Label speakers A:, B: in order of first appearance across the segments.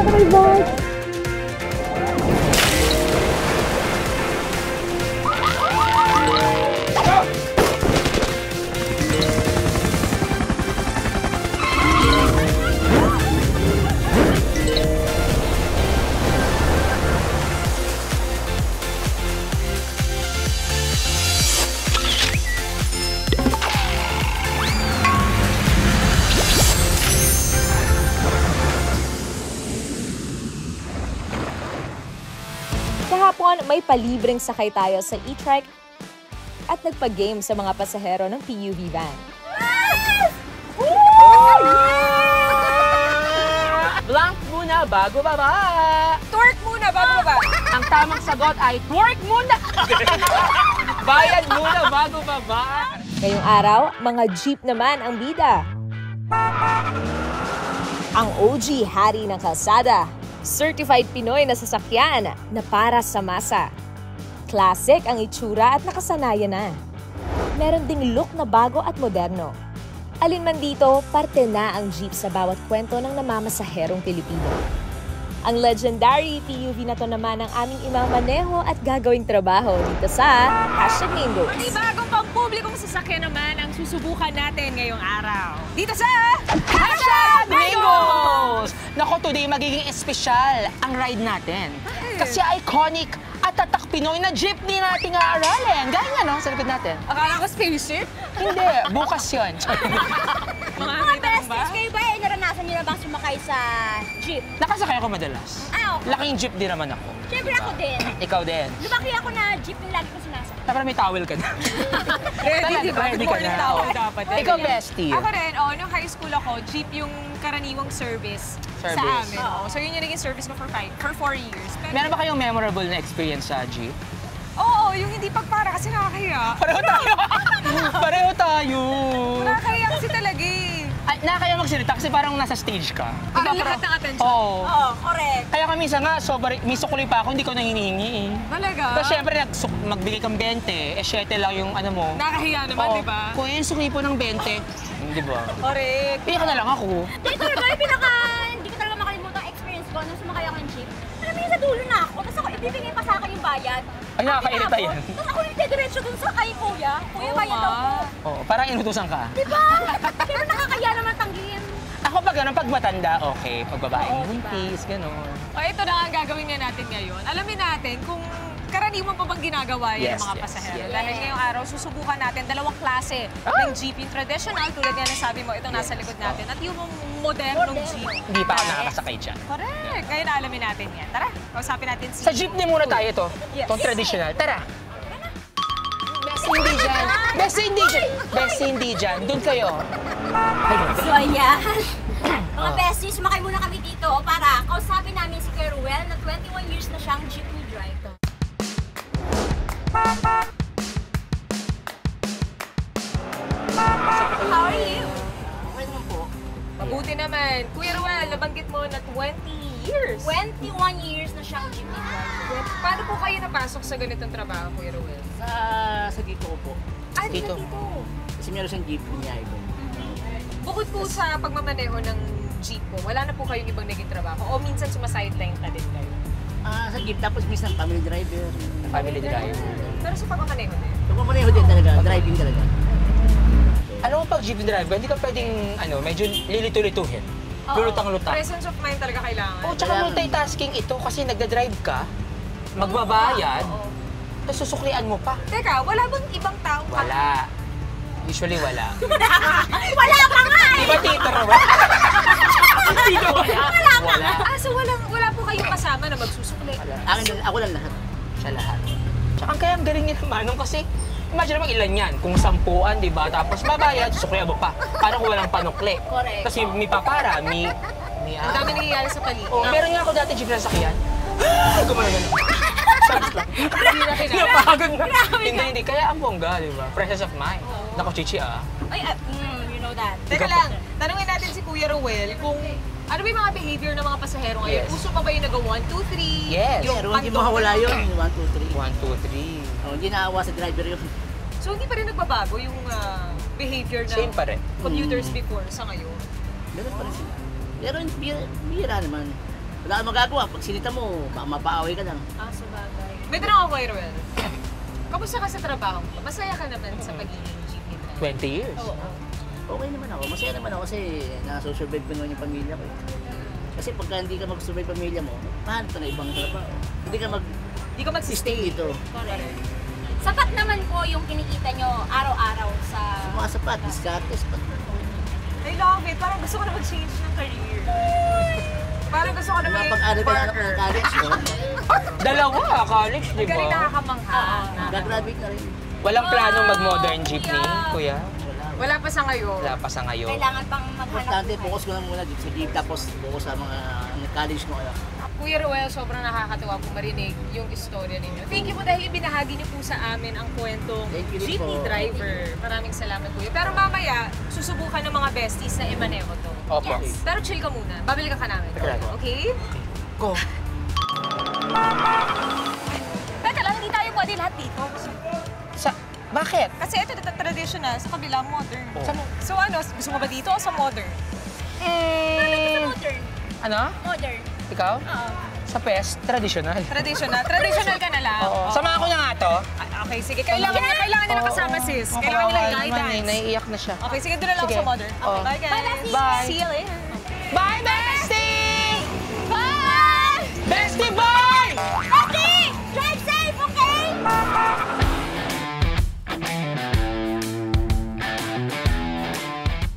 A: my God!
B: Kahapon, may palibreng sakay tayo sa e-trike at nagpa-game sa mga pasahero ng PUV van.
C: Blank muna bago baba!
B: Twerk muna bago baba!
C: Ang tamang sagot ay twerk muna! Bayad muna bago baba!
B: Ngayong araw, mga jeep naman ang bida. Ang OG hari ng kalsada. Certified Pinoy na sasakyan na para sa masa. Classic ang itsura at nakasanayan na. Meron ding look na bago at moderno. Alin man dito, parte na ang jeep sa bawat kwento ng namamasaherong Pilipino. Ang legendary PUV na to naman ang aming imamaneho at gagawing trabaho dito sa #Mango.
D: May bagong pampublikong sasakyan naman ang susubukan natin ngayong araw. Dito sa
C: Mangoes! Naku, today magiging espesyal ang ride natin. Kasi iconic at tatak Pinoy na jeepney nating aaralin. Gaya nga, no? Sa likod natin.
D: Akala ko spaceship.
C: Hindi, bukas yun.
D: Mga
E: besties, kayo ba naranasan niyo na bang sumakay sa jeep?
C: Nakasakay ako madalas.
E: Okay.
C: Laking jeep din naman ako.
E: Siyempre ako din.
C: Ikaw din.
E: Lumaki ako na jeep yung lagi ko sinasakay.
C: Dapat may towel ka na.
D: ready, di ba?
C: Ready ka na.
D: Tawag dapat.
C: Ikaw, bestie.
D: Ako rin, nung high school ako, jeep yung karaniwang service sa amin. So yun yung naging service ko for 4 years. Pero,
C: Meron ba kayong memorable na experience sa jeep?
D: Oo, yung hindi pagpara kasi nakakahiya.
C: Pareho tayo! Pareho tayo!
D: Nakakahiya kasi talaga eh.
C: Ay, nakakaya magsalita kasi parang nasa stage ka.
D: Parang lahat ng attention.
C: Oo.
E: Oo, correct.
C: Kaya kami minsan nga, may sukuli pa ako, hindi ko na hinihingi eh.
D: Talaga?
C: Pero syempre, magbigay kang 20, 7 lang yung ano mo.
D: Nakakahiya naman,
C: Oo.
D: di ba?
C: Kuya, sukli po ng 20. Hindi ba?
D: Correct.
C: Piya ka na lang ako.
E: Dito talaga yung hindi ko talaga makalimutan ang experience ko nung sumakay ako ng jeep. Alam mo yun, sa dulo na ako, tapos ako ibibigay pa sa akin yung bayad.
C: Ay, nakakairita yan.
E: Tapos ako yung diretso dun sa kay kuya. Kuya, bayad daw po.
C: Oo, parang inutusan ka.
E: Diba? Pero nakakaya naman tanggin.
C: Ako pag matanda, okay. Pag babaeng
E: Oo, diba?
C: buntis, gano'n.
D: O ito na ang gagawin nga natin ngayon. Alamin natin kung karaniwan pa bang ginagawa yan ng mga pasahero.
C: yes.
D: Dahil ngayong araw, susubukan natin dalawang klase ng jeep. Yung traditional, tulad nga na sabi mo, itong nasa likod natin. At yung modernong jeep.
C: Hindi pa ako nakakasakay dyan.
D: Correct. Ngayon alamin natin yan. Tara, kausapin natin si...
C: Sa jeepney muna tayo to.
D: Yes.
C: Itong traditional. Tara! Best hindi dyan. Best hindi dyan. Best hindi dyan. Doon kayo.
E: So ayan, mga besties, sumakay muna kami dito para kausapin namin si Kuya Ruel na 21 years na siyang jeepney driver. How are you?
C: Okay naman po.
D: Mabuti naman. Kuya Ruel, nabanggit mo na 20 years.
E: 21 years na siyang jeepney driver.
D: Paano po kayo napasok sa ganitong trabaho, Kuya Ruel?
F: Sa dito ko po.
D: Ah,
C: Dito.
D: dito.
F: Kasi meron siyang jeep niya ko.
D: Bukod po sa pagmamaneho ng jeep po, wala na po kayong ibang naging trabaho? O minsan sumasideline ka din kayo?
F: Sa jeep, tapos minsan family driver.
C: Family driver.
D: Pero sa pagmamaneho din?
F: Pagmamaneho din talaga, driving talaga.
C: Alam mo pag jeep driver, hindi ka pwedeng medyo lilito-lituhin. Lulutang-lutang.
D: Presence of mind talaga kailangan.
C: Oh, tsaka multitasking ito kasi nagda-drive ka, magbabayad, tapos susuklian mo pa.
D: Teka, wala bang ibang tao?
C: Wala. Usually wala.
E: Wala pa nga eh!
C: Di ba tito Raul? Tito wala.
D: So wala po kayong kasama na magsusukli?
F: Ako lang lahat.
C: Siya lahat. Tsaka ang kaya ang galing niya naman kasi imagine naman ilan yan, kung 10, di ba? Tapos babayad, susuklian mo pa. Paano kung walang panukli?
E: Correct.
C: Tapos may papara, may
D: Ang dami nangyayari sa paligid.
C: Oh, meron nga ako dati jeep na sakyan. Gumano ganun.
D: Hindi na kinaya.
C: Napagod na. Hindi. Kaya ang bongga, di ba? Presence of mind. Naku, chichi
E: Ay, you know that.
D: Teka lang, tanungin natin si Kuya Ruel kung ano ba yung mga behavior ng mga pasahero ngayon?
C: Yes.
D: Uso pa ba yung nag-1, 2, 3?
C: Yes.
F: Pero hindi mawawala yun. 1, 2, 3.
C: 1, 2, 3.
F: Hindi naawa sa driver yun.
D: So hindi pa rin nagbabago yung behavior ng
C: Same pa rin.
D: commuters before sa ngayon?
F: Meron pa rin sila. Pero bihira naman. Wala kang magagawa. Pag sinita mo, baka mapaaway ka lang.
D: Sabagay. May tanong ako kay Ruel. Kamusta ka sa trabaho mo? Masaya ka naman sa pagiging jeepney driver?
C: 20 years.
F: Okay naman ako. Masaya naman ako kasi nasusurvive ko naman yung pamilya ko. Kasi pagka hindi ka mag-survive pamilya mo, paano ka na ibang trabaho? Hindi ka
D: Hindi ka
F: mag-stay dito.
E: Correct. Sapat naman po yung kinikita nyo araw-araw sa...
F: Mga sapat, diskarte, sapat.
D: I love it. Parang gusto ko na mag-change ng career. Parang gusto ko na
F: Mga
D: maging
F: pag-aral ka na ng college, no?
C: Dalawa, college, di
D: Galing
C: ba?
D: nakakamangha.
F: Gagraduate na rin.
C: Walang plano mag-modern jeepney, kuya?
D: Wala pa sa ngayon.
C: Wala pa sa ngayon.
E: Kailangan pang maghanap
F: Importante,
E: buhay.
F: focus ko na muna dito sa jeep, tapos focus sa mga college mo.
D: Kuya Ruel, sobrang nakakatuwa po marinig yung istorya ninyo. Thank you po dahil ibinahagi niyo po sa amin ang kwentong
F: Thank you din
D: jeepney
F: po.
D: driver. Maraming salamat kuya. Pero mamaya, susubukan ng mga besties na i-maneho to.
C: Opo.
E: Yes.
D: Pero chill ka muna. Babalikan ka namin.
C: Teka lang.
D: Okay?
C: Go.
D: Teka lang, hindi tayo pwede lahat dito.
C: Bakit?
D: Kasi ito traditional, sa kabila modern.
C: Oh.
D: So ano, gusto mo ba dito o sa modern?
E: Modern.
C: Ano?
E: Modern.
C: Ikaw?
E: Oo.
C: Sa PES, traditional.
D: Traditional. Traditional ka na lang.
C: Oo. Samahan ko na nga to.
D: Okay, sige. Kailangan nila kasama, sis. Kailangan nila guidance.
C: Naiiyak na siya.
D: Okay, sige, doon na lang ako
C: Sige.
D: sa modern.
C: Oh.
D: Bye, guys.
C: Bye.
D: See you later.
C: Bye, bestie!
E: Bye!
C: Bestie boy!
E: Okay! Drive safe, okay?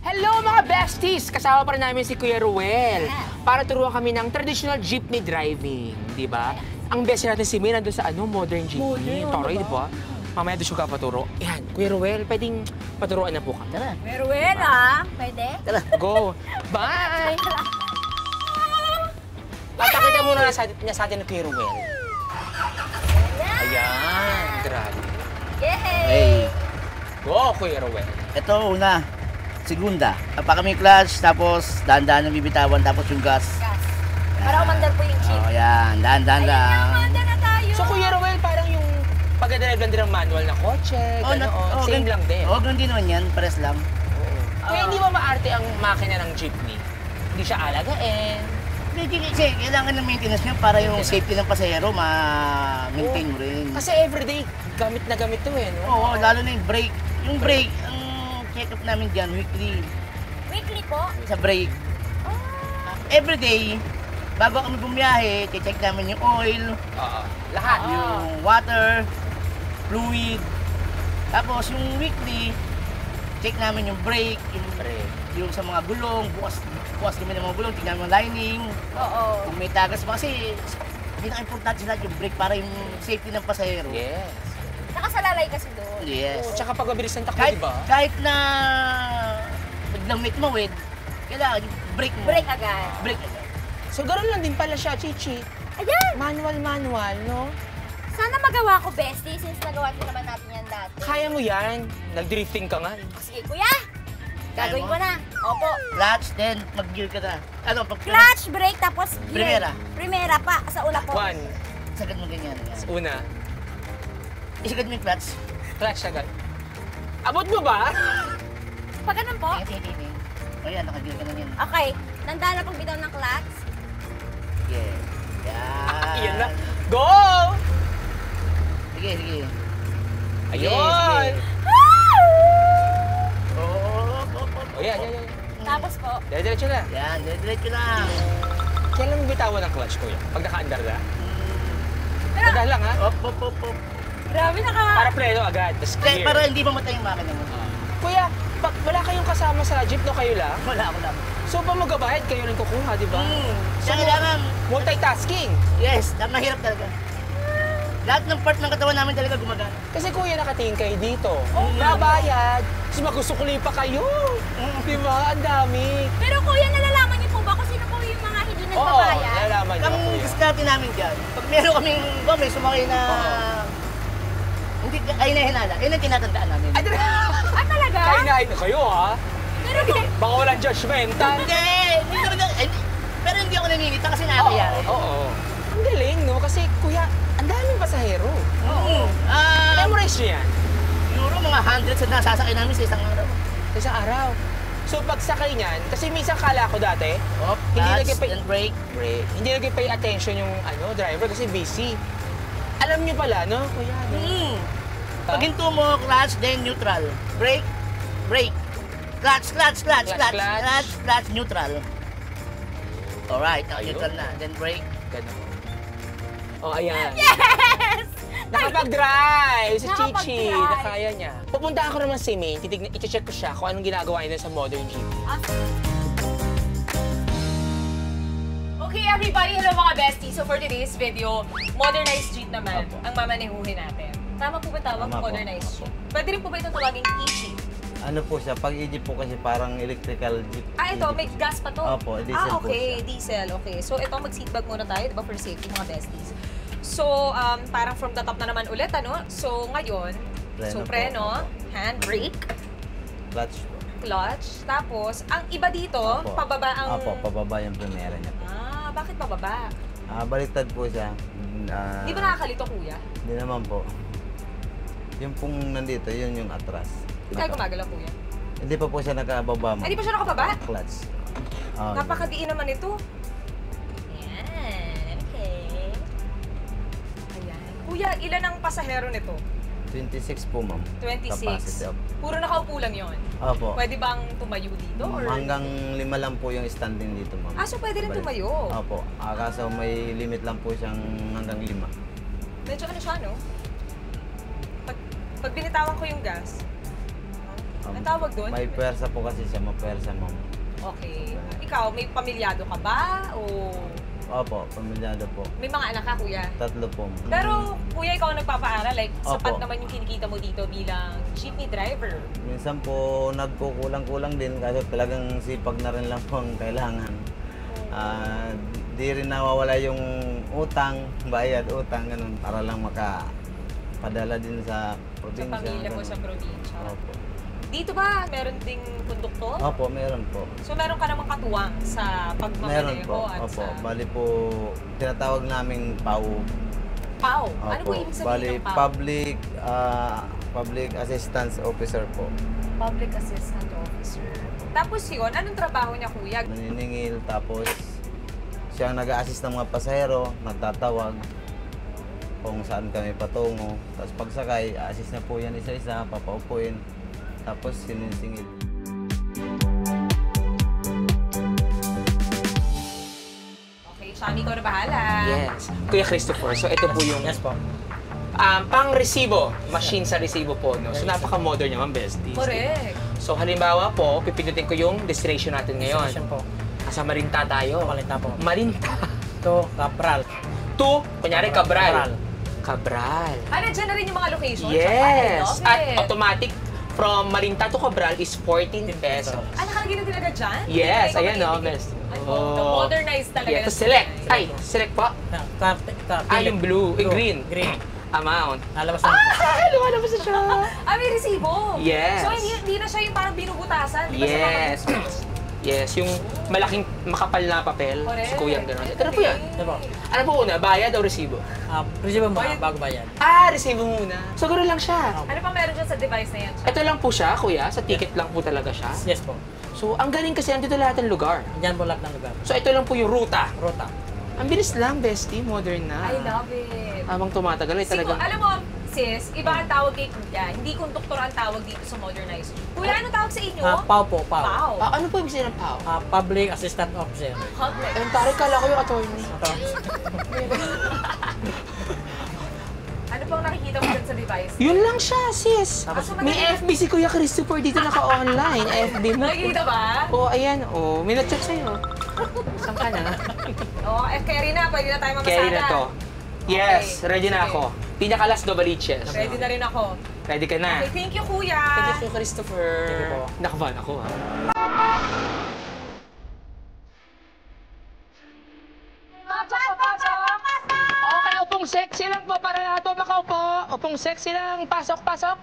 C: Hello mga besties! Kasama pa rin namin si Kuya Ruel para turuan kami ng traditional jeepney driving, di ba? Ang best natin si May nandun sa modern jeepney. Toroy, di ba? Mamaya doon siya kapaturo. Yan, Kuya Ruel, pwedeng paturuan na po ka.
F: Tara,
E: Meruel, ah. Pwede?
F: tara.
C: Go! Bye! Papakita muna niya sa atin ng Kuya Ruel. Ayan, grabe.
E: Yay!
F: Hey,
C: Go, Kuya Ruel.
F: ito una. Segunda. Pa kami clutch, tapos dahan-dahan ang bibitawan, tapos yung gas.
E: Gas. Para umandar po yung jeep.
F: Oh, yan. Dahan-dahan
E: Ayun
F: lang.
E: na, umandar na tayo.
C: So, Kuya Ruel, parang yung pagdadrive lang din ng manual na kotse, ganoon. Same lang din.
F: Oo, ganun din naman yan. Pares lang.
C: Kaya hindi ba maarte ang makina ng jeepney? Hindi siya alagain.
F: Medyo kasi kailangan ng maintenance nyo para yung safety ng pasahero ma-maintain mo rin.
C: Kasi everyday, gamit na gamit to eh, no?
F: Oo, lalo na yung brake. Yung brake, ang check-up namin dyan, weekly.
E: Weekly po.
F: Sa brake. Everyday, bago kami bumiyahe, check namin yung oil,
C: Oo. Lahat.
F: yung water, fluid. Tapos yung weekly, check namin yung brake, yung sa mga gulong, bukas kami ng mga gulong, tingnan mo yung lining.
E: Oo.
F: Kung may tagas pa kasi, pinaka-importante sa lahat yung brake para yung safety ng pasahero.
C: Yes.
E: Nakasalalay kasi doon.
F: Yes.
C: Tsaka pag mabilis ng takbo,
F: Kahit,
C: di ba?
F: kahit na biglang may tumawid, kailangan brake mo.
E: Break agad.
F: Brake agad.
C: So, gano'n lang din pala siya, Chichi.
E: Ayan!
C: Manual, no?
E: Sana magawa ko, bestie, since nagawa din naman natin yan dati.
C: Kaya mo yan. Nag-drifting ka nga.
E: Sige, kuya! Gagawin
F: mo?
E: ko na. Opo.
F: Clutch, then mag-gear ka na. Ano, pag
E: Clutch, brake, tapos gear.
F: Primera.
E: Primera pa, sa una po.
C: One.
F: Sagad mo ganyan. Yan.
C: Una.
F: Isagad mo yung clutch.
C: Clutch agad. Abot mo ba?
E: Pag ganun po.
F: Tingin. O yan, naka-gear ka na yan.
E: Okay, nandaan na pag bitaw ng clutch.
F: Yes. Yan.
C: Iyan na. Go!
F: Sige, sige.
C: Ayun!
F: Oh,
C: O yan.
E: Tapos po,
C: Diretso na.
F: Yan, diretso lang.
C: Kailan bitawan ng clutch, kuya? Pag naka-andar na?
E: Pero-
C: Pagdahan lang, ha?
F: Op.
E: grabe
C: Para pleno agad. Tapos
F: Kaya
C: clear.
F: para hindi mamatay yung makina mo.
C: Kuya, pag wala kayong kasama sa jeep, no, kayo lang?
F: Wala.
C: So, pag magbabayad, kayo rin kukuha, di ba?
F: So, kailangan,
C: Multitasking.
F: yes, mahirap talaga. Lahat ng part ng katawan namin talaga gumagana.
C: Kasi kuya, nakatingin kayo dito. Nabayad. Tapos magkusukuli pa kayo. Di ba? Ang dami.
E: Pero kuya, nalalaman niyo po ba kung sino po yung mga hindi
C: Oo,
E: nagbabayad?
C: nalalaman niyo,
F: Ang
C: kuya.
F: diskarte namin dyan, pag meron kaming, may sumakay na, hindi, ay nahinala, yun ang tinatandaan namin.
C: Ay,
E: Ah, talaga?
C: kainain na kayo, ha?
E: Pero
C: Baka walang judgmental.
F: Hindi naman, pero hindi ako naninita kasi nakakayari.
C: Oo. Ang galing, no? Kasi, kuya, ang daming pasahero.
F: Ah,
C: Memorize niyo yan.
F: siguro mga hundreds na nasasakay namin sa isang araw.
C: Sa isang araw. So pagsakay niyan, kasi minsan kala ko dati,
F: Off,
C: hindi
F: clutch,
C: nagpay
F: and brake.
C: hindi nagpay attention yung driver kasi busy. Alam niyo pala, no? Kuya, no?
F: Pag hinto mo, clutch, then neutral. Brake, brake. Clutch, clutch, clutch,
C: Clutch,
F: clutch,
C: clutch.
F: clutch, clutch, neutral. Alright,
C: Ayun.
F: neutral na. Then brake.
C: Ganun. Oh, ayan.
E: Yes!
C: Nakapag-drive si Chichi.
E: Nakapag-drive.
C: Nakaya niya. Pupunta ako naman si Maine. I-check ko siya kung anong ginagawa niya sa modern jeep.
D: Okay, everybody, hello mga besties. So for today's video, modernized jeep naman ang mamanehuhin natin. Tama po ba tawag?
A: Tama po.
D: Modernized jeep. Pwede rin po ba itong tawagin e-jeep?
A: Ano po siya, pag i-jeep po kasi parang electrical jeep.
D: Ito, may gas pa to?
A: Opo, diesel po
D: okay,
A: siya.
D: diesel. Okay, so ito, mag-seatbag muna tayo, di ba, for safety mga besties. So, parang from the top na naman ulit, ano? So, ngayon,
A: Preno po.
D: preno, handbrake,
A: Clutch po.
D: clutch, tapos, ang iba dito,
A: Opo.
D: pababa ang...
A: Opo, pababa yung primera niya po.
D: Bakit pababa?
A: Baliktad po siya.
D: Di ba nakakalito, kuya?
A: Hindi naman po. Yung pong nandito, yun yung atras.
D: Hindi tayo gumagalaw, kuya.
A: Hindi pa po siya nakababa mo.
D: Ay, di pa siya nakababa?
A: Clutch. Oh,
D: Napakadiin naman ito. Ayan, okay. Ayan. Kuya, ilan ang pasahero nito?
A: 26 po, ma'am.
D: 26.
A: Capacity up.
D: Puro nakaupo lang yun.
A: Opo.
D: Pwede bang tumayo dito? Or...
A: Hanggang 5 lang po yung standing dito, ma'am.
D: So pwede rin
A: Balik.
D: tumayo?
A: Opo. Kaso may limit lang po siyang hanggang 5.
D: Medyo ano siya, no? Pag binitawan ko yung gas, ang tawag doon?
A: May pwersa po kasi siya, mapwersa, ma'am.
D: Okay. Ikaw, may pamilyado ka ba? O
A: Opo, pamilyado po.
D: may mga anak ka, kuya?
A: 3 po, ma'am.
D: Pero, kuya, ikaw ang nagpapaaral. Like, sapat
A: Opo.
D: naman yung kinikita mo dito bilang jeepney driver.
A: Minsan po nagkukulang-kulang din kasi talagang sipag na rin lang po ang kailangan. Di rin nawawala yung utang, bayad, utang, ganun, para lang makapadala din sa
D: Sa
A: probinsya.
D: pamilya mo
A: ganun.
D: sa probinsya.
A: Opo.
D: Dito ba, meron ding konduktor?
A: Opo, meron po.
D: So, meron ka namang katuwang sa
A: Meron
D: pagmamaneho
A: po.
D: at
A: Opo,
D: sa
A: bali po, tinatawag naming PAW.
D: PAW. Ano po
A: Opo,
D: ibig
A: bali
D: sabihin ng PAW?
A: Public Assistance Officer po.
D: Public Assistant Officer. Tapos yun, anong trabaho niya, kuya?
A: Naniningil, tapos siya ang nag-a-assist ng mga pasahero, nagtatawag kung saan kami patungo. Tapos pagsakay, a-assist na po yan isa-isa, papaupuin, tapos sinisingil.
D: Okay, Shami, ikaw na bahala.
C: Yes. Kuya Christopher, so ito po yung
F: Yes po.
C: pang-resibo, machine sa resibo po, no? So napaka-modern naman, besties.
D: Correct.
C: So halimbawa po, pipindutin ko yung destination natin ngayon.
F: Destination po.
C: Nasa Marinta tayo.
F: Malinta po.
C: Marinta.
F: Ito, Cabral.
C: To, kunyari, Cabral.
F: Cabral.
C: Cabral.
D: Nandiyan na rin yung mga locations.
C: Yes.
D: I love
C: At
D: it.
C: automatic from Marinta to Cabral is 14 pesos.
D: Nakalagay na din agad dyan?
C: Yes,
D: Hindi
C: ayan
D: kayo
C: o,
D: mamimili.
C: best.
D: Ay, modernized talaga.
C: Yeah,
D: na
C: to select.
D: sila.
C: Ay, select po. Yung blue, green.
F: Green.
C: Amount.
F: Nalabas na.
C: Lumalabas na siya.
D: May resibo.
C: Yes.
D: So, hindi na siya yung parang binubutasan. Di ba
C: Yes. Yes, yung malaking makapal na papel.
D: Correct.
C: Si Kuyang gano'n. Ito na po yan.
F: Ito po.
C: Ano po una, bayad o resibo?
F: Resibo mo bago bayan.
C: Resibo muna. So, gano'n lang siya.
D: Ano pa meron dyan sa device na yan?
C: Ito lang po siya, kuya. Sa ticket lang po talaga siya.
F: Yes po.
C: So, ang galing kasi nandito lahat ng lugar.
F: Diyan po lahat ng lugar.
C: So, ito lang po yung ruta.
F: Ruta.
C: Ang bilis lang, bestie. Modern na.
D: I love it.
C: Habang tumatagal, ay
D: Siguro,
C: talaga.
D: alam mo, sis, iba ang tawag kay Kuya. Hindi konduktor ang tawag dito sa modernized. Kuya, anong tawag sa inyo?
F: PAW po, PAW.
D: Pau.
C: Ano po ibig sabihin ng PAW?
F: Public Assistant Officer.
D: Public.
C: Ang taray, kala ko yung attorney.
F: Ito.
D: Ano pang nakikita mo dyan sa device?
C: Yun lang siya, sis.
F: Tapos,
C: May FB si Kuya Christopher dito naka-online. FB mo.
D: Nakikita ba?
C: Ayan. May nag-chat sa'yo. Saan ka na?
D: Carry na. Pwede na tayo mamasada.
C: Carry na to. Yes, ready na ako. Pinakalas do baliches.
D: Ready na rin ako.
C: Ready ka na?
D: Okay, thank you, Kuya.
C: Thank you, Christopher.
F: Thank you po.
C: Nakabahan ako, ha? Okay, upong sexy lang po para lahat po makaupo. Upong sexy lang. Pasok, pasok.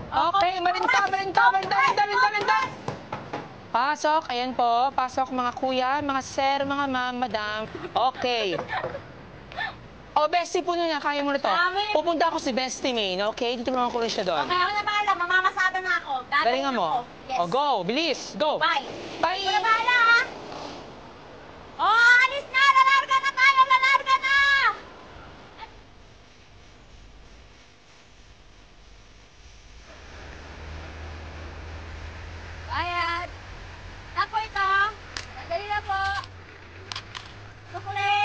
C: Okay, malinta. Pasok, ayan po. Pasok mga kuya, mga sir, mga ma'am, madam. Okay. Bestie po na kaya mo na to.
E: Dami.
C: Pupunta ako si Bestie Maine, okay? Tutulungan ko rin siya doon.
E: Okay, ako na bahala. Mamamasada na ako. Dahil
C: Galingan mo.
E: Yes.
C: Oh, go. Bilis. Go.
E: Bye.
C: Bye.
E: Wala bahala, ha? Oh, alis na! Lalarga na tayo! Lalarga na! Bayad. Ako ito. Dali na po. Sukli.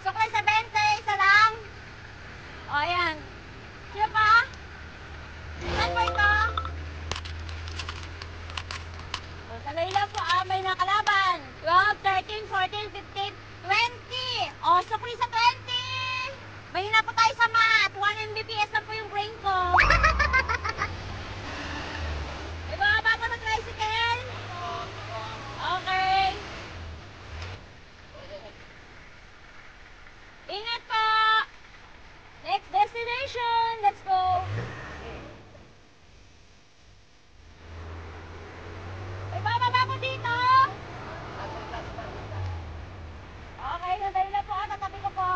E: Sukli sa 20. Isa lang. O, ayan. Sino pa? Saan po ito? O, sandali lang po. May nakalaban. 12, 13, 14, 15, 20. O, sukli sa 20. Mahina po tayo sa math. 1 Mbps lang po yung brain ko. May mga bata na tricycle? Okay. Ingat po! Next destination! Let's go! May bababa po dito! Okay, sandali na po. Tatabi ko po.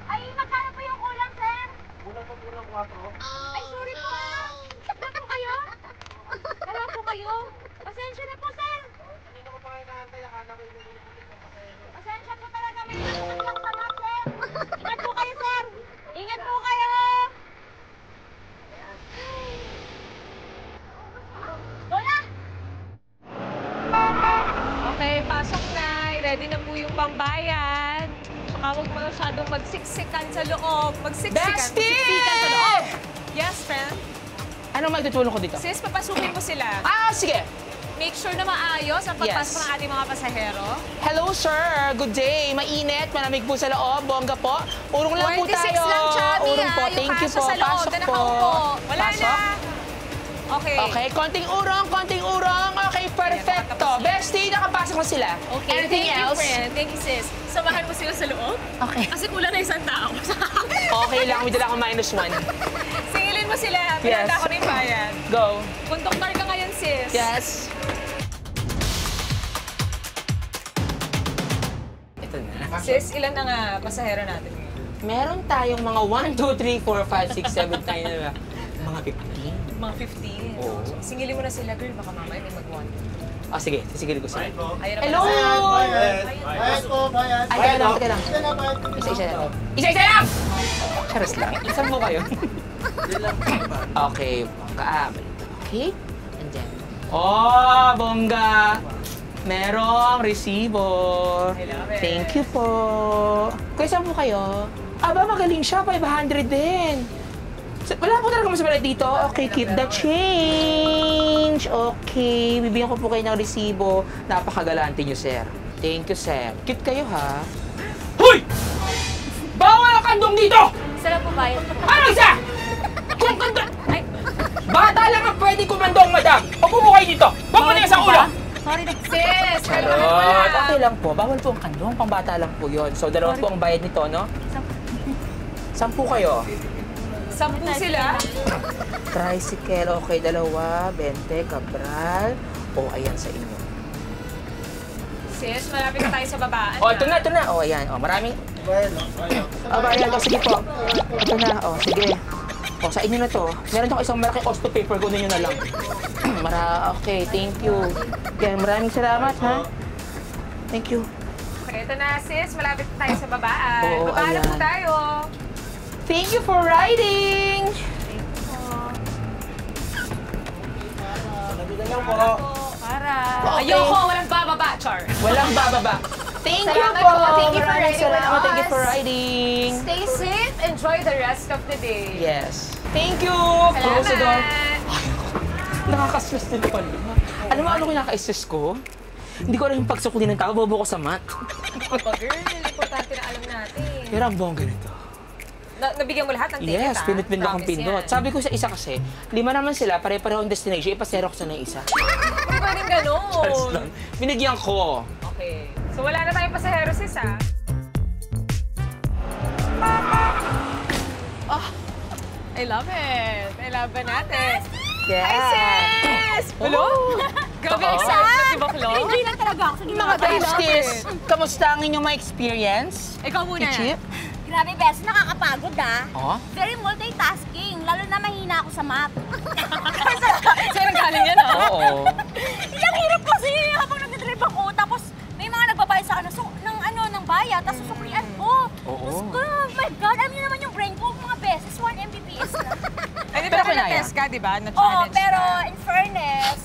E: Ay, magkano po yung kulang, sir? Kulang 4. Ay, sorry po. Dala po kayo? Dala po kayo? Pasensya na po, sir. Pasensya po talaga. May nasakit lang sa lahat, sir. Ingat po kayo, sir. Ingat po kayo. Lola!
D: Okay, pasok na. Ready na po yung pambayad. Saka huwag masyadong magsiksikan sa loob. Magsiksikan sa loob. Yes, friend.
C: Anong magtutulong ko dito?
D: Sis, papasukin mo sila.
C: Ah, sige.
D: Make sure na maayos ang pagpasok
C: Yes.
D: ng ating mga pasahero.
C: Hello, sir. Good day. Mainit. Malamig po sa loob. Bongga po. Urong lang po
D: 26
C: tayo.
D: lang, Chubby,
C: Urong po.
D: yung
C: Thank you
D: kaso
C: po.
D: sa loob
C: Pasok
D: na
C: po.
D: nakaupo. Wala
C: Pasok.
D: na. Okay.
C: Okay, konting urong, konting urong. Okay, perfecto. Bestie, nakapasok na sila.
D: Okay,
C: Anything
D: thank
C: else?
D: you, friend. Thank you, sis. Samahan mo sila sa loob.
C: Okay.
D: Kasi kulang na isang tao.
C: Okay lang, may dala ko -1.
D: Singilin mo sila.
C: Yes.
D: Pinanda ko na yung bayan.
C: Go.
D: Conductor ka ngayon, sis.
C: Yes. Ito na.
D: Sis, ilan na nga pasahero natin ngayon?
C: Meron tayong mga 1, 2, 3, 4, 5, 6, 7, 9, mga 15.
D: Mga 15.
C: Oo.
D: Singilin mo na sila, girl. Baka mamaya may mag-1.
C: Ah, sige. Sisigilin ko sila.
D: Ayun
C: Hello!
G: Bayad po, bayad.
C: Ay, teka lang, teka lang.
G: Isa na bayad.
C: Isa-isa lang. Isa-isa lang! Charas lang. Isan mo kayo? Okay. Okay. And then. Oh, bongga! Merong resibo.
D: I love it.
C: Thank you po. Kuya, saan po kayo? Aba, magaling siya. 500 din. Wala po talaga masabalat dito. Okay, keep the change. Okay, bibigyan ko po kayo ng resibo. Napakagalante niyo, sir. Thank you, sir. Cute kayo, ha? Hoy! Bawal ang kandong dito!
E: Sala po bayad.
C: Ano isa? Kung kandong... Ay, bata lang ang pwede kumandong, madam. Upo mo kayo dito. Huwag mo na sa ulo.
E: Sorry na.
D: Sis, kalmahan mo
C: Charot.
D: lang.
C: Okay lang po. Bawal po ang kandong. Pangbata lang po yun. So, 2 po ang bayad nito, no? 10 kayo.
D: 10 sila.
C: Tricycle, okay, 2, 20, Cabral. O, ayan sa inyo.
D: Sis, malapit na tayo sa babaan.
C: O, ito na. O, ayan. O, maraming... Bayad. O, sige po. Ito na. O, sige. O, sa inyo na to. Meron akong isang malaking osto paper. Kunin nyo na lang. Okay, thank you. Okay, maraming salamat, ha? Thank you.
D: Okay, ito na, sis. Malapit na tayo sa babaan.
C: Oo,
D: Babaan na
C: ayan.
D: po tayo.
C: Thank you for riding!
D: Para.
C: Okay.
D: Ayoko, walang bababa, Char.
C: Walang bababa. Thank you
D: Salamat
C: po.
D: po. Thank you for
C: Maraming
D: riding
C: salamat.
D: with
C: Thank you for
D: us.
C: riding.
D: Stay safe. Enjoy the rest of the day.
C: Yes. Thank you. Close the door. Nakaka-stress din pala. Alam mo ano kinaka-stress ko? Hindi ko alam yung pagsukli ng tao. Bobo ko sa math.
D: Girl, importante na alam natin.
C: Pero ang bongga nito.
D: Nabigyan mo lahat ng ticket,
C: Yes, pinit-pinit akong
D: Promise
C: pindot.
D: yan.
C: Sabi ko sa isa kasi, 5 naman sila, pare-pareho ang destination, ipaserok sa na isa.
D: Hindi pwedeng ganun.
C: Binigyan ko.
D: Okay. So wala na tayong pasahero, sis, ha? Oh, I love it. I love it natin.
C: Yeah.
D: Hi, sis! Hello? Grabe,
C: Oo.
D: excited si Baklo.
E: Enjoy lang talaga ako sa
C: Mga
E: ginawa.
C: besties, kamusta ang inyong mga experience?
D: Ikaw muna.
C: Chip?
E: Grabe, bes, nakakapagod
C: Oh?
E: Very multitasking, lalo na mahina ako sa math.
D: Sa'yo nanggaling yan, ha?
C: Oo.
E: Ang hirap kasi habang nag-drive ako, tapos may mga nagbabayad sa akin ng bayad, tapos susuklian ko.
C: Oo.
E: Diyos ko, oh my God, alam niyo naman yung brain ko, mga beses, 1 Mbps na.
D: Ay, di
C: Pero
D: ba
C: kinaya.
D: na-test ka, di ba?
E: Oo,
D: Na-challenge
E: pero
D: ka.
E: in fairness,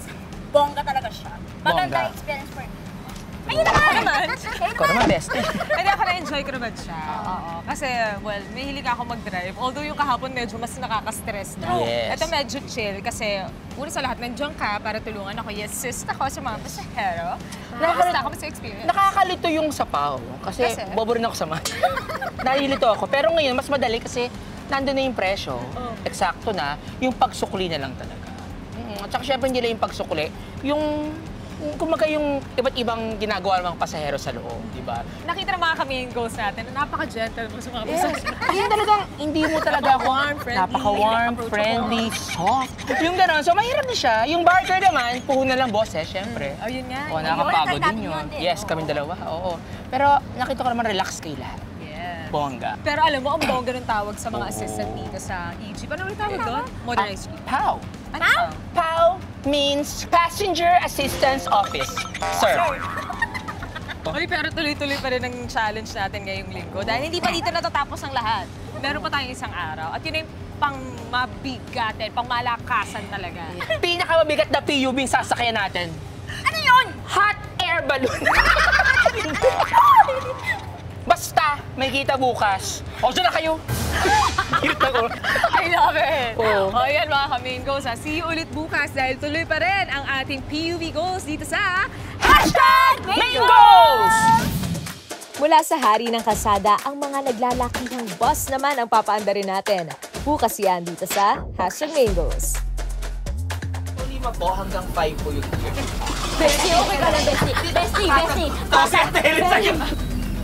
E: bongga talaga siya. Maganda
C: Bongga.
E: experience for me. Ayun naman!
C: Ikaw naman, bestie.
D: Hindi, ako na-enjoy ko naman siya. Oo. Kasi, well, mahilig ako mag-drive. Although yung kahapon medyo mas nakaka-stress na.
C: Yes.
D: Ito medyo chill kasi una sa lahat, nandiyan ka para tulungan ako. Yes, sis ako sa mga pasahero. Basta ako sa experience.
C: Nakakalito yung sapaw. Kasi
D: Kasi?
C: bobo rin ako sa math. Nalilito ako. Pero ngayon, mas madali kasi nandun na yung presyo. Eksakto na. Yung pagsukli na lang talaga. At saka syempre hindi lang yung pagsukli. Yung kumaga yung iba't ibang ginagawa ng mga pasahero sa loob, di ba?
D: Nakita ng mga kami yung goals natin na napaka-gentle mo sa mga pasahero.
C: Yung talagang, hindi mo talaga ako
D: Warm, friendly,
C: napaka-warm,
D: approachable.
C: friendly, soft. Yung gano'n. So, mahirap na siya. Yung barker naman, puhunan lang boses, syempre.
D: Oh, yun nga.
C: O, nakakapagod
E: Yun,
C: din
E: natin
C: yun.
E: yun din.
C: Yes, kaming dalawa, oo. Pero nakita ko naman relax kayo lahat.
D: Yeah.
C: Bongga.
D: Pero alam mo, ang bongga ng tawag sa mga assistant dito sa EG. Paano ulit tawag doon? Motorized jeep.
C: PAO.
D: Ano? PAW?
C: PAO means Passenger Assistance Office. Sir.
D: Uy, pero tuloy-tuloy pa rin ang challenge natin ngayong linggo. Dahil hindi pa dito natatapos ang lahat. Meron pa tayong isang araw. At yun yung pang mabigatin, pang malakasan talaga.
C: Pinakamabigat na PUV yung sasakyan natin.
E: Ano yun?
C: Hot air balloon. Basta, may kita bukas. O, dyan na kayo. Hirap ako.
D: I love it!
C: Oo.
D: O yan mga kaming goals ha. See you ulit bukas dahil tuloy pa rin ang ating PUV goals dito sa
C: Mingos!
B: Mula sa hari ng kalsada, ang mga naglalakihang bus naman ang papaandarin natin. Bukas yan dito sa #Mingos.
C: Lima po hanggang 5 po yung
E: Bestie, okay ka lang, bestie. Bestie, bestie.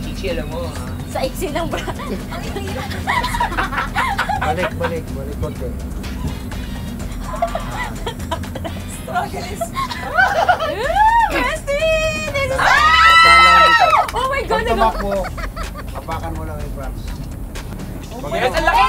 C: Chichi, alam mo, ha?
E: Sa iksi ng bra.
G: Balik konti.
E: Bestie! This is... Oh my God!
G: Pag tumakbo, hapakan mo lang yung branch.
C: Yes, ang laki!